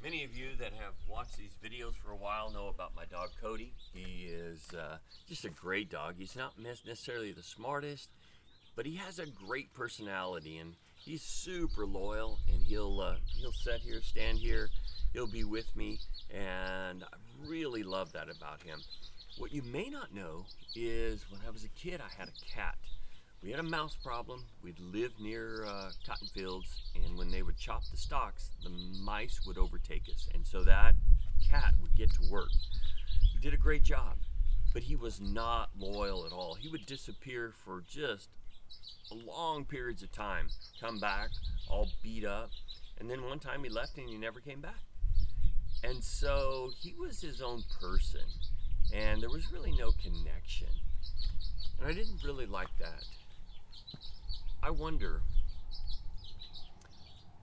Many of you that have watched these videos for a while know about my dog Cody. He is just a great dog. He's not necessarily the smartest, but he has a great personality, and he's super loyal. And he'll sit here, stand here, he'll be with me, and I really love that about him. What you may not know is when I was a kid, I had a cat. We had a mouse problem. We'd lived near cotton fields, and when they would chop the stalks, the mice would overtake us, and so that cat would get to work. He did a great job, but he was not loyal at all. He would disappear for just long periods of time, come back all beat up, and then one time he left and he never came back. And so he was his own person, and there was really no connection, and I didn't really like that. I wonder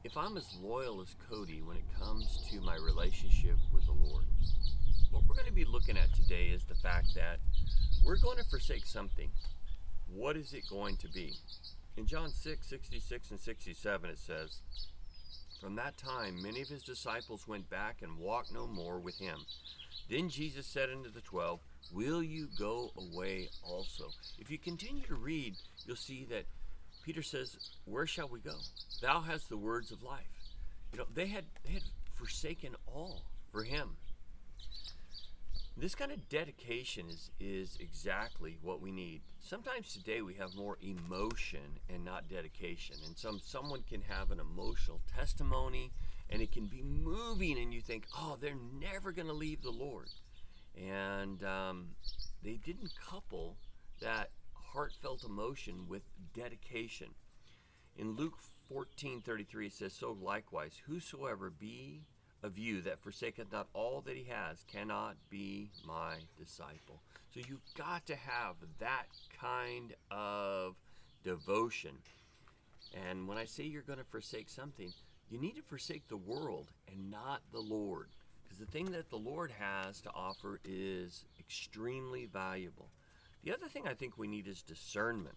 if I'm as loyal as Cody when it comes to my relationship with the Lord. What we're going to be looking at today is the fact that we're going to forsake something. What is it going to be? In John 6:66 and 67 it says, "From that time many of his disciples went back and walked no more with him. Then Jesus said unto the 12, Will you go away also?" If you continue to read, you'll see that Peter says, "Where shall we go? Thou hast the words of life." You know, they had forsaken all for him. This kind of dedication is exactly what we need. Sometimes today we have more emotion and not dedication. And someone can have an emotional testimony and it can be moving and you think, oh, they're never going to leave the Lord. And they didn't couple that heartfelt emotion with dedication. In Luke 14:33 it says, "So likewise, whosoever be of you that forsaketh not all that he has cannot be my disciple." So you've got to have that kind of devotion. And when I say you're going to forsake something, you need to forsake the world and not the Lord, because the thing that the Lord has to offer is extremely valuable. The other thing I think we need is discernment.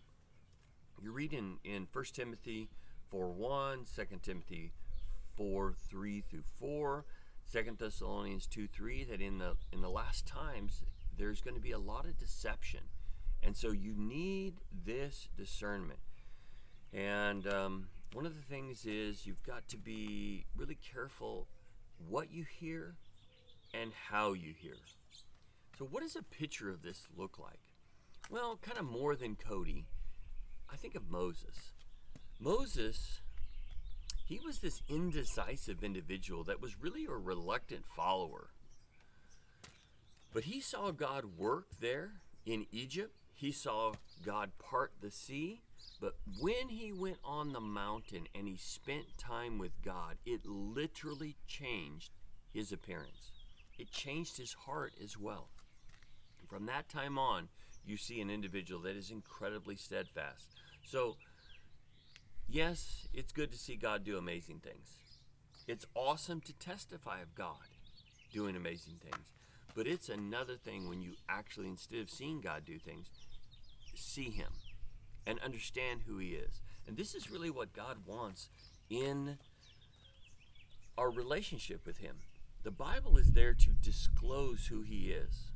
You read in 1 Timothy 4:1, 2 Timothy 4:3 through 4, 2 Thessalonians 2:3, that in the last times there's going to be a lot of deception. And so you need this discernment. And one of the things is you've got to be really careful what you hear and how you hear. So what does a picture of this look like? Well, kind of more than Cody, I think of Moses. Moses, he was this indecisive individual that was really a reluctant follower. But he saw God work there in Egypt. He saw God part the sea. But when he went on the mountain and he spent time with God, it literally changed his appearance. It changed his heart as well. From that time on, you see an individual that is incredibly steadfast. So, yes, it's good to see God do amazing things. It's awesome to testify of God doing amazing things. But it's another thing when you actually, instead of seeing God do things, see him and understand who he is. And this is really what God wants in our relationship with him. The Bible is there to disclose who he is.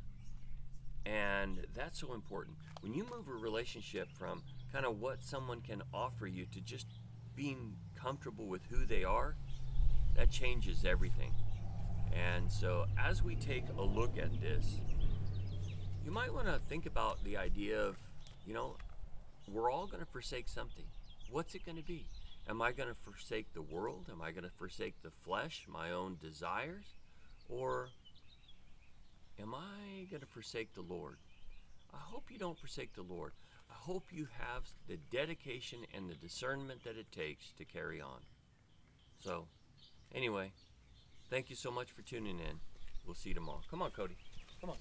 And that's so important. When you move a relationship from kind of what someone can offer you to just being comfortable with who they are, that changes everything. And so as we take a look at this, you might want to think about the idea of, we're all going to forsake something. What's it going to be? Am I going to forsake the world? Am I going to forsake the flesh, my own desires? Or am I going to forsake the Lord? I hope you don't forsake the Lord. I hope you have the dedication and the discernment that it takes to carry on. So, anyway, thank you so much for tuning in. We'll see you tomorrow. Come on, Cody. Come on.